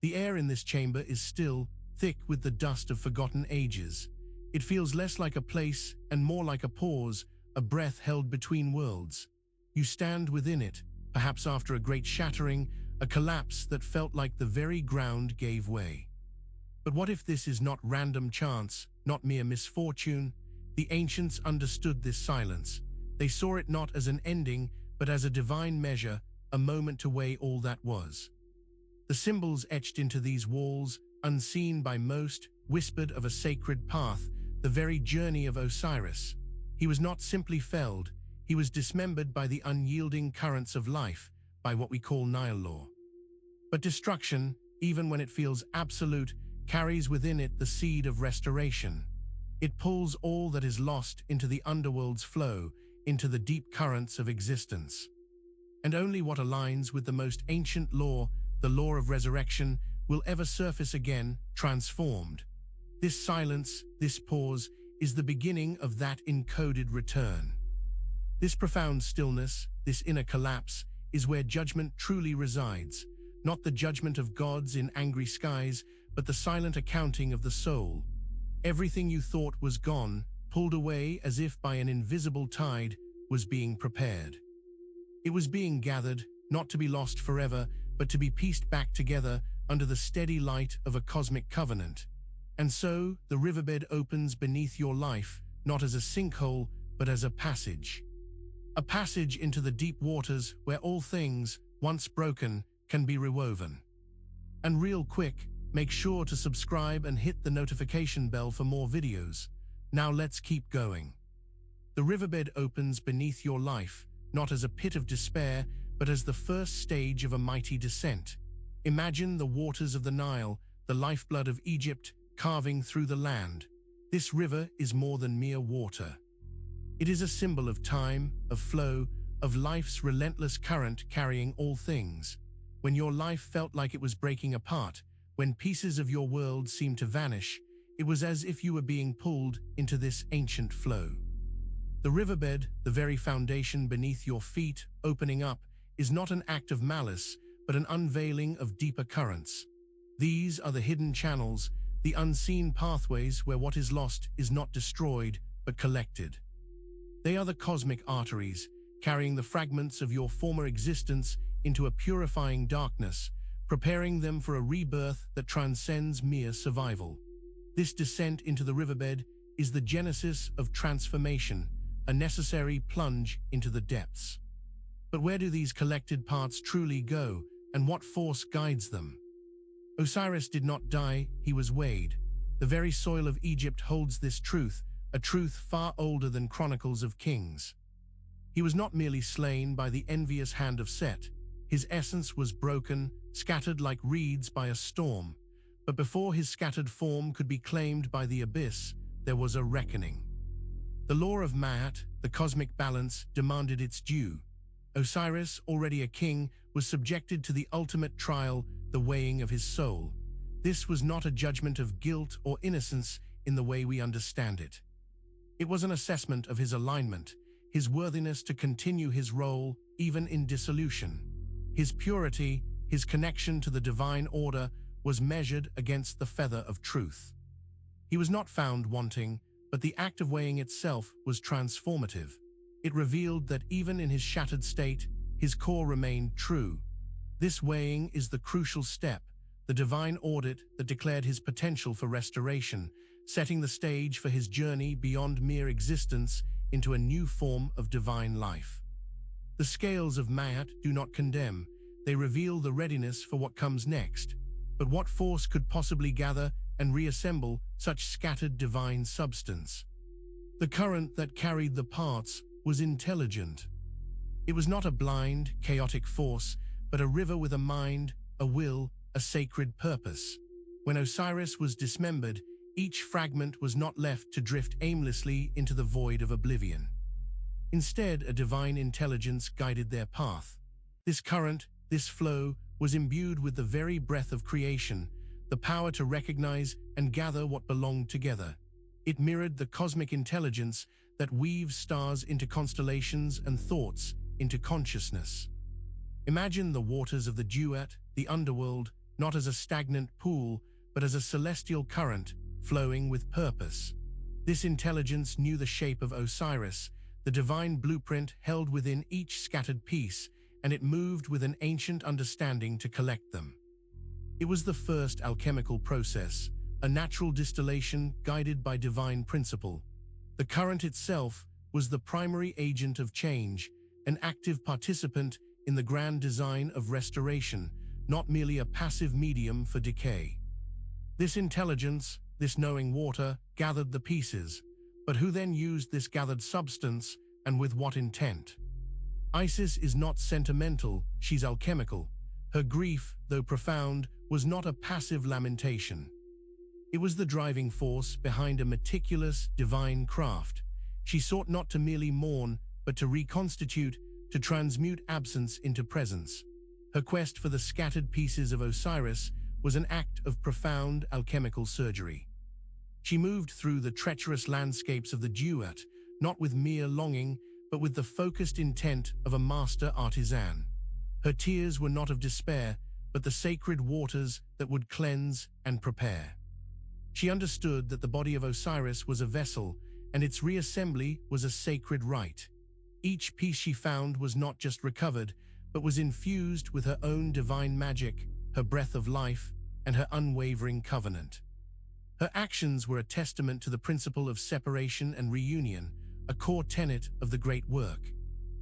The air in this chamber is still, thick with the dust of forgotten ages. It feels less like a place and more like a pause, a breath held between worlds. You stand within it, perhaps after a great shattering, a collapse that felt like the very ground gave way. But what if this is not random chance, not mere misfortune? The ancients understood this silence. They saw it not as an ending, but as a divine measure, a moment to weigh all that was. The symbols etched into these walls, unseen by most, whispered of a sacred path, the very journey of Osiris. He was not simply felled, he was dismembered by the unyielding currents of life, by what we call Nile law. But destruction, even when it feels absolute, carries within it the seed of restoration. It pulls all that is lost into the underworld's flow, into the deep currents of existence. And only what aligns with the most ancient law, the law of resurrection, will ever surface again, transformed. This silence, this pause, is the beginning of that encoded return. This profound stillness, this inner collapse, is where judgment truly resides, not the judgment of gods in angry skies, but the silent accounting of the soul. Everything you thought was gone, pulled away as if by an invisible tide, was being prepared. It was being gathered, not to be lost forever, but to be pieced back together under the steady light of a cosmic covenant. And so, the riverbed opens beneath your life, not as a sinkhole, but as a passage. A passage into the deep waters where all things, once broken, can be rewoven. And real quick, make sure to subscribe and hit the notification bell for more videos. Now let's keep going. The riverbed opens beneath your life, not as a pit of despair, but as the first stage of a mighty descent. Imagine the waters of the Nile, the lifeblood of Egypt, carving through the land. This river is more than mere water. It is a symbol of time, of flow, of life's relentless current carrying all things. When your life felt like it was breaking apart, when pieces of your world seemed to vanish, it was as if you were being pulled into this ancient flow. The riverbed, the very foundation beneath your feet, opening up, is not an act of malice, but an unveiling of deeper currents. These are the hidden channels, the unseen pathways where what is lost is not destroyed, but collected. They are the cosmic arteries, carrying the fragments of your former existence into a purifying darkness, preparing them for a rebirth that transcends mere survival. This descent into the riverbed is the genesis of transformation, a necessary plunge into the depths. But where do these collected parts truly go, and what force guides them? Osiris did not die, he was weighed. The very soil of Egypt holds this truth, a truth far older than chronicles of kings. He was not merely slain by the envious hand of Set. His essence was broken, scattered like reeds by a storm. But before his scattered form could be claimed by the abyss, there was a reckoning. The law of Ma'at, the cosmic balance, demanded its due. Osiris, already a king, was subjected to the ultimate trial, the weighing of his soul. This was not a judgment of guilt or innocence in the way we understand it. It was an assessment of his alignment, his worthiness to continue his role even in dissolution. His purity, his connection to the divine order, was measured against the feather of truth. He was not found wanting, but the act of weighing itself was transformative. It revealed that even in his shattered state, his core remained true. This weighing is the crucial step, the divine audit that declared his potential for restoration, setting the stage for his journey beyond mere existence into a new form of divine life. The scales of Ma'at do not condemn, they reveal the readiness for what comes next. But what force could possibly gather and reassemble such scattered divine substance? The current that carried the parts was intelligent. It was not a blind, chaotic force, but a river with a mind, a will, a sacred purpose. When Osiris was dismembered, each fragment was not left to drift aimlessly into the void of oblivion. Instead, a divine intelligence guided their path. This current, this flow, was imbued with the very breath of creation, the power to recognize and gather what belonged together. It mirrored the cosmic intelligence that weaves stars into constellations and thoughts into consciousness. Imagine the waters of the duat, the underworld, not as a stagnant pool, but as a celestial current flowing with purpose. This intelligence knew the shape of Osiris, the divine blueprint held within each scattered piece, and it moved with an ancient understanding to collect them. It was the first alchemical process, a natural distillation guided by divine principle. The current itself was the primary agent of change, an active participant in the grand design of restoration, not merely a passive medium for decay. This intelligence, this knowing water, gathered the pieces, but who then used this gathered substance, and with what intent? Isis is not sentimental, she's alchemical. Her grief, though profound, was not a passive lamentation. It was the driving force behind a meticulous, divine craft. She sought not to merely mourn, but to reconstitute, to transmute absence into presence. Her quest for the scattered pieces of Osiris was an act of profound alchemical surgery. She moved through the treacherous landscapes of the duat, not with mere longing, but with the focused intent of a master artisan. Her tears were not of despair, but the sacred waters that would cleanse and prepare. She understood that the body of Osiris was a vessel, and its reassembly was a sacred rite. Each piece she found was not just recovered, but was infused with her own divine magic, her breath of life, and her unwavering covenant. Her actions were a testament to the principle of separation and reunion, a core tenet of the great work.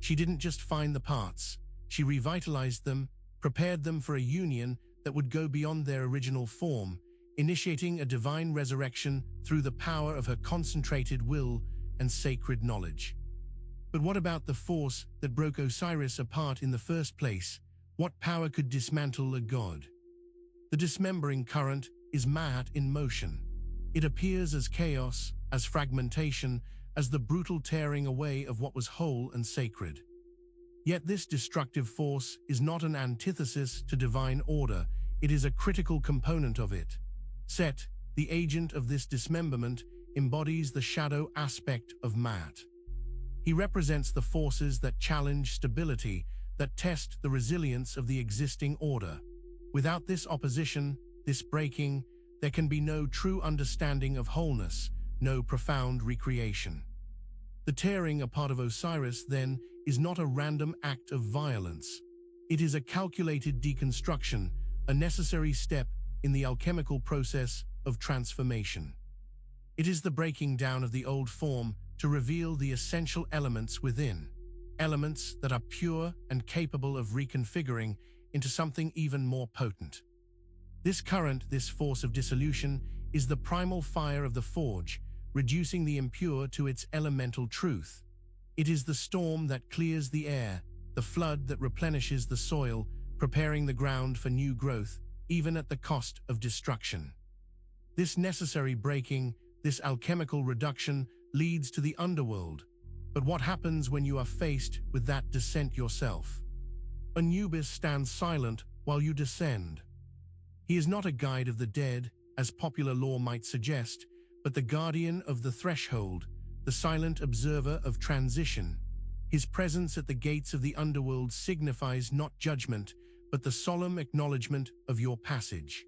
She didn't just find the parts, she revitalized them, prepared them for a union that would go beyond their original form, initiating a divine resurrection through the power of her concentrated will and sacred knowledge. But what about the force that broke Osiris apart in the first place? What power could dismantle a god? The dismembering current is Ma'at in motion. It appears as chaos, as fragmentation, as the brutal tearing away of what was whole and sacred. Yet this destructive force is not an antithesis to divine order, it is a critical component of it. Set, the agent of this dismemberment, embodies the shadow aspect of Ma'at. He represents the forces that challenge stability, that test the resilience of the existing order. Without this opposition, this breaking, there can be no true understanding of wholeness, no profound recreation. The tearing apart of Osiris, then, is not a random act of violence. It is a calculated deconstruction, a necessary step in the alchemical process of transformation. It is the breaking down of the old form to reveal the essential elements within, elements that are pure and capable of reconfiguring into something even more potent. This current, this force of dissolution, is the primal fire of the forge, reducing the impure to its elemental truth. It is the storm that clears the air, the flood that replenishes the soil, preparing the ground for new growth, even at the cost of destruction. This necessary breaking, this alchemical reduction, leads to the underworld. But what happens when you are faced with that descent yourself? Anubis stands silent while you descend. He is not a guide of the dead, as popular lore might suggest, but the guardian of the threshold, the silent observer of transition. His presence at the gates of the underworld signifies not judgment, but the solemn acknowledgement of your passage.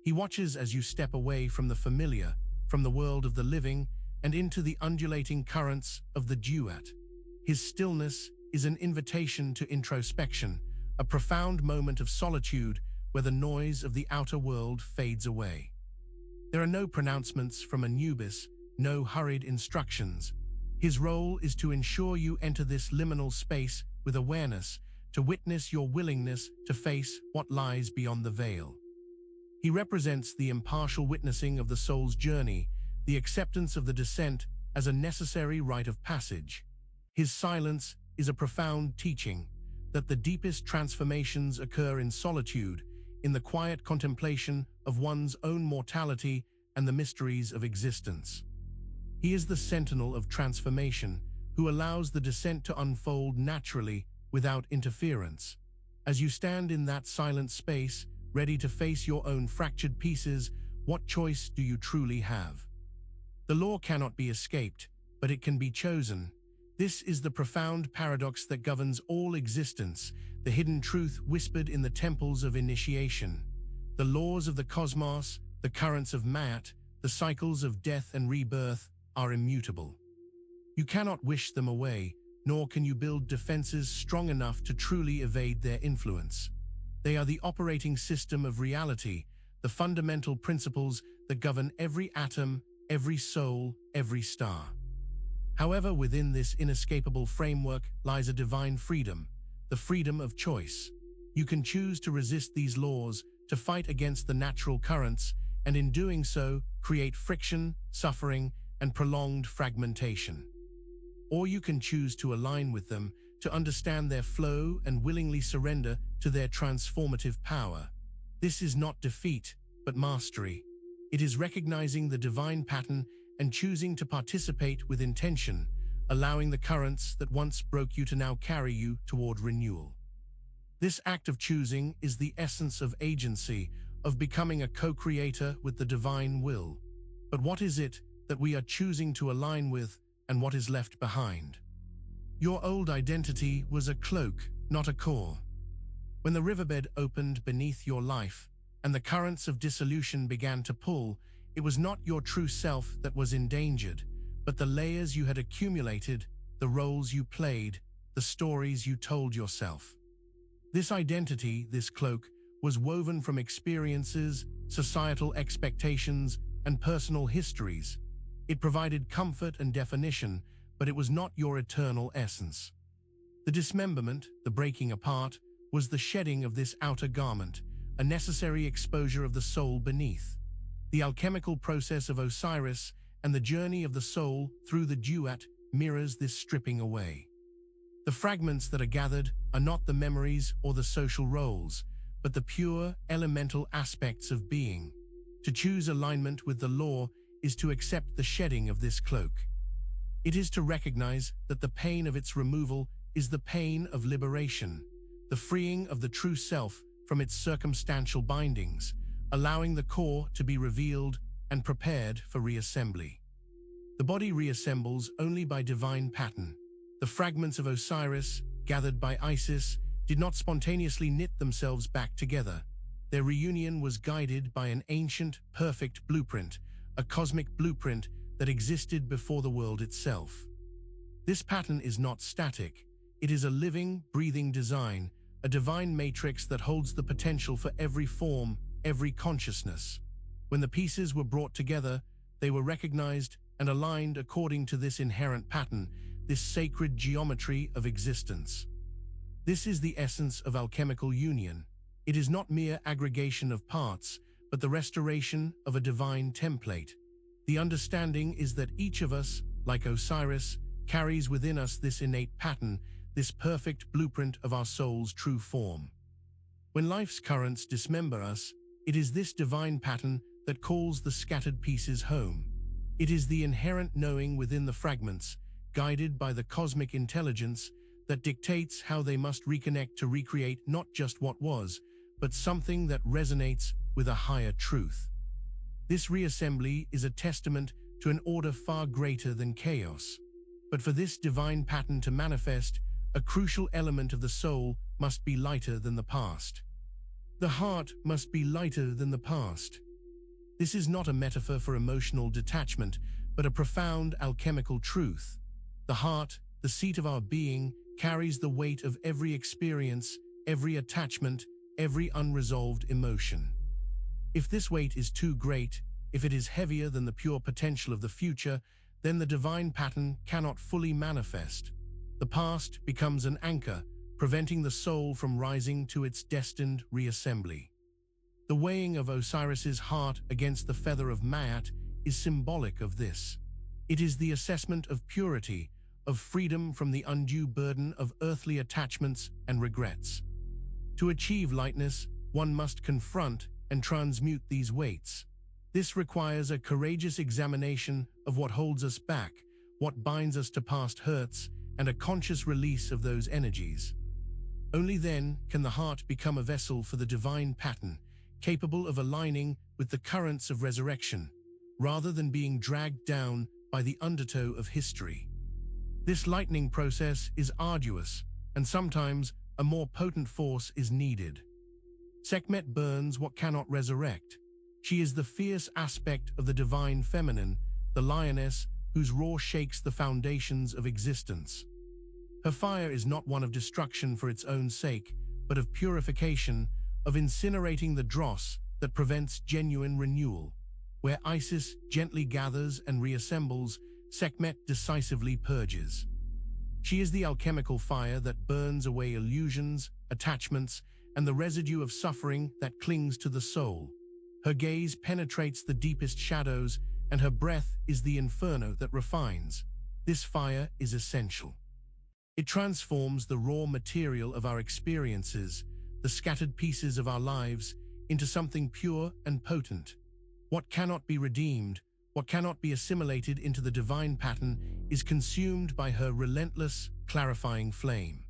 He watches as you step away from the familiar, from the world of the living, and into the undulating currents of the duat. His stillness is an invitation to introspection, a profound moment of solitude where the noise of the outer world fades away. There are no pronouncements from Anubis, no hurried instructions. His role is to ensure you enter this liminal space with awareness, to witness your willingness to face what lies beyond the veil. He represents the impartial witnessing of the soul's journey, the acceptance of the descent as a necessary rite of passage. His silence is a profound teaching that the deepest transformations occur in solitude, in the quiet contemplation of one's own mortality and the mysteries of existence. He is the sentinel of transformation, who allows the descent to unfold naturally without interference. As you stand in that silent space, ready to face your own fractured pieces, what choice do you truly have? The law cannot be escaped, but it can be chosen. This is the profound paradox that governs all existence, the hidden truth whispered in the temples of initiation. The laws of the cosmos, the currents of Ma'at, the cycles of death and rebirth are immutable. You cannot wish them away, nor can you build defenses strong enough to truly evade their influence. They are the operating system of reality, the fundamental principles that govern every atom, every soul, every star. However, within this inescapable framework lies a divine freedom, the freedom of choice. You can choose to resist these laws, to fight against the natural currents, and in doing so, create friction, suffering, and prolonged fragmentation. Or you can choose to align with them, to understand their flow and willingly surrender to their transformative power. This is not defeat, but mastery. It is recognizing the divine pattern and choosing to participate with intention, allowing the currents that once broke you to now carry you toward renewal. This act of choosing is the essence of agency, of becoming a co-creator with the divine will. But what is it that we are choosing to align with, and what is left behind? Your old identity was a cloak, not a core. When the riverbed opened beneath your life, and the currents of dissolution began to pull, it was not your true self that was endangered, but the layers you had accumulated, the roles you played, the stories you told yourself. This identity, this cloak, was woven from experiences, societal expectations, and personal histories. It provided comfort and definition, but it was not your eternal essence. The dismemberment, the breaking apart, was the shedding of this outer garment, a necessary exposure of the soul beneath. The alchemical process of Osiris and the journey of the soul through the duat mirrors this stripping away. The fragments that are gathered are not the memories or the social roles, but the pure, elemental aspects of being. To choose alignment with the law is to accept the shedding of this cloak. It is to recognize that the pain of its removal is the pain of liberation, the freeing of the true self from its circumstantial bindings, allowing the core to be revealed and prepared for reassembly. The body reassembles only by divine pattern. The fragments of Osiris, gathered by Isis, did not spontaneously knit themselves back together. Their reunion was guided by an ancient, perfect blueprint, a cosmic blueprint that existed before the world itself. This pattern is not static. It is a living, breathing design, a divine matrix that holds the potential for every form, every consciousness. When the pieces were brought together, they were recognized and aligned according to this inherent pattern, this sacred geometry of existence. This is the essence of alchemical union. It is not mere aggregation of parts, but the restoration of a divine template. The understanding is that each of us, like Osiris, carries within us this innate pattern, this perfect blueprint of our soul's true form. When life's currents dismember us, it is this divine pattern that calls the scattered pieces home. It is the inherent knowing within the fragments, guided by the cosmic intelligence, that dictates how they must reconnect to recreate not just what was, but something that resonates with a higher truth. This reassembly is a testament to an order far greater than chaos. But for this divine pattern to manifest, a crucial element of the soul must be lighter than the past. The heart must be lighter than the past. This is not a metaphor for emotional detachment, but a profound alchemical truth. The heart, the seat of our being, carries the weight of every experience, every attachment, every unresolved emotion. If this weight is too great, if it is heavier than the pure potential of the future, then the divine pattern cannot fully manifest. The past becomes an anchor, preventing the soul from rising to its destined reassembly. The weighing of Osiris's heart against the feather of Ma'at is symbolic of this. It is the assessment of purity, of freedom from the undue burden of earthly attachments and regrets. To achieve lightness, one must confront and transmute these weights. This requires a courageous examination of what holds us back, what binds us to past hurts, and a conscious release of those energies. Only then can the heart become a vessel for the divine pattern, capable of aligning with the currents of resurrection, rather than being dragged down by the undertow of history. This lightening process is arduous, and sometimes a more potent force is needed. Sekhmet burns what cannot resurrect. She is the fierce aspect of the divine feminine, the lioness whose roar shakes the foundations of existence. Her fire is not one of destruction for its own sake, but of purification, of incinerating the dross that prevents genuine renewal. Where Isis gently gathers and reassembles, Sekhmet decisively purges. She is the alchemical fire that burns away illusions, attachments, and the residue of suffering that clings to the soul. Her gaze penetrates the deepest shadows, and her breath is the inferno that refines. This fire is essential. It transforms the raw material of our experiences, the scattered pieces of our lives, into something pure and potent. What cannot be redeemed, what cannot be assimilated into the divine pattern, is consumed by her relentless, clarifying flame.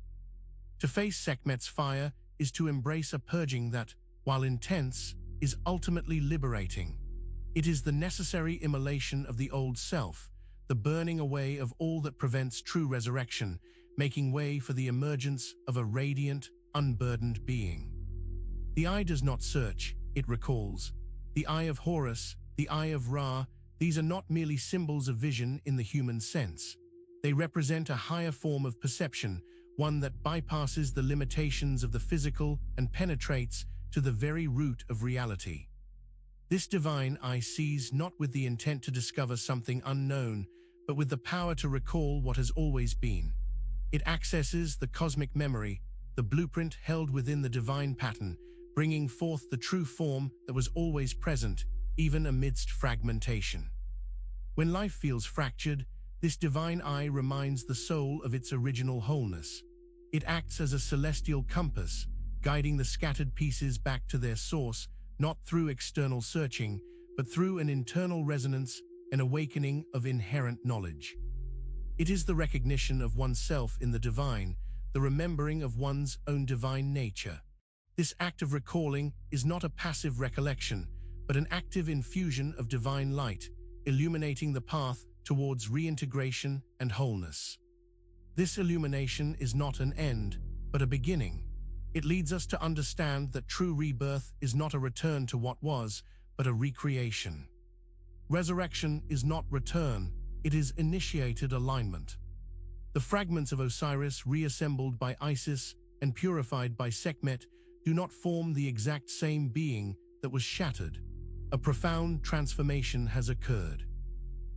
To face Sekhmet's fire is to embrace a purging that, while intense, is ultimately liberating. It is the necessary immolation of the old self, the burning away of all that prevents true resurrection, making way for the emergence of a radiant, unburdened being. The eye does not search, it recalls. The eye of Horus, the eye of Ra, these are not merely symbols of vision in the human sense. They represent a higher form of perception, one that bypasses the limitations of the physical and penetrates to the very root of reality. This divine eye sees not with the intent to discover something unknown, but with the power to recall what has always been. It accesses the cosmic memory, the blueprint held within the divine pattern, bringing forth the true form that was always present, even amidst fragmentation. When life feels fractured, this divine eye reminds the soul of its original wholeness. It acts as a celestial compass, guiding the scattered pieces back to their source, not through external searching, but through an internal resonance, an awakening of inherent knowledge. It is the recognition of oneself in the divine, the remembering of one's own divine nature. This act of recalling is not a passive recollection, but an active infusion of divine light, illuminating the path towards reintegration and wholeness. This illumination is not an end, but a beginning. It leads us to understand that true rebirth is not a return to what was, but a recreation. Resurrection is not return, it is initiated alignment. The fragments of Osiris reassembled by Isis and purified by Sekhmet do not form the exact same being that was shattered. A profound transformation has occurred.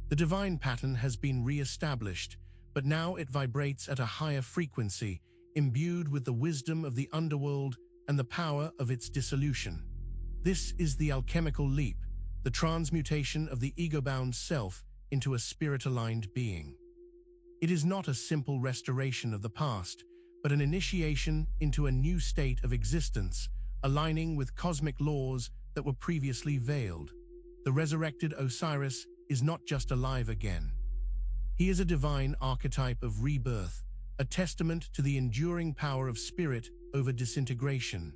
The divine pattern has been re-established, but now it vibrates at a higher frequency, imbued with the wisdom of the underworld and the power of its dissolution. This is the alchemical leap, the transmutation of the ego-bound self into a spirit-aligned being. It is not a simple restoration of the past, but an initiation into a new state of existence, aligning with cosmic laws that were previously veiled. The resurrected Osiris is not just alive again. He is a divine archetype of rebirth, a testament to the enduring power of spirit over disintegration.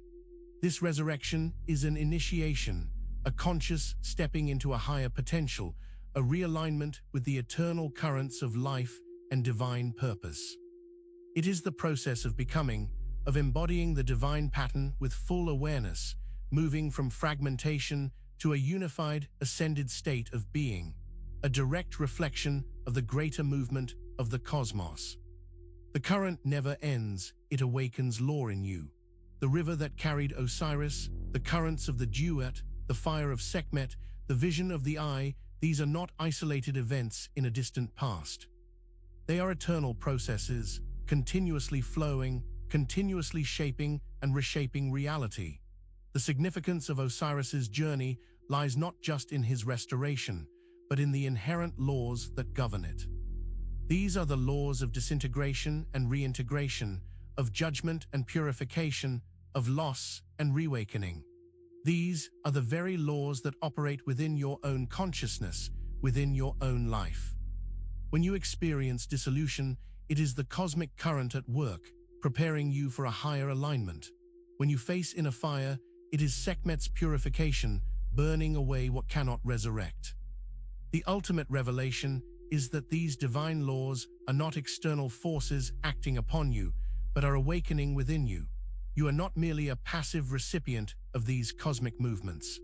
This resurrection is an initiation, a conscious stepping into a higher potential, a realignment with the eternal currents of life and divine purpose. It is the process of becoming, of embodying the divine pattern with full awareness, moving from fragmentation to a unified, ascended state of being, a direct reflection of the greater movement of the cosmos. The current never ends, it awakens lore in you. The river that carried Osiris, the currents of the duet, the fire of Sekhmet, the vision of the eye, these are not isolated events in a distant past. They are eternal processes, continuously flowing, continuously shaping and reshaping reality. The significance of Osiris's journey lies not just in his restoration, but in the inherent laws that govern it. These are the laws of disintegration and reintegration, of judgment and purification, of loss and reawakening. These are the very laws that operate within your own consciousness, within your own life. When you experience dissolution, it is the cosmic current at work, preparing you for a higher alignment. When you face inner fire, it is Sekhmet's purification, burning away what cannot resurrect. The ultimate revelation is that these divine laws are not external forces acting upon you, but are awakening within you. You are not merely a passive recipient of these cosmic movements.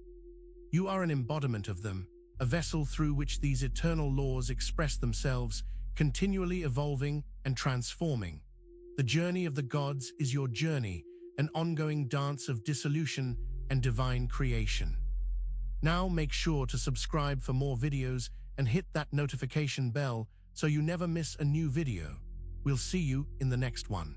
You are an embodiment of them, a vessel through which these eternal laws express themselves, continually evolving and transforming. The journey of the gods is your journey, an ongoing dance of dissolution and divine creation. Now make sure to subscribe for more videos and hit that notification bell so you never miss a new video. We'll see you in the next one.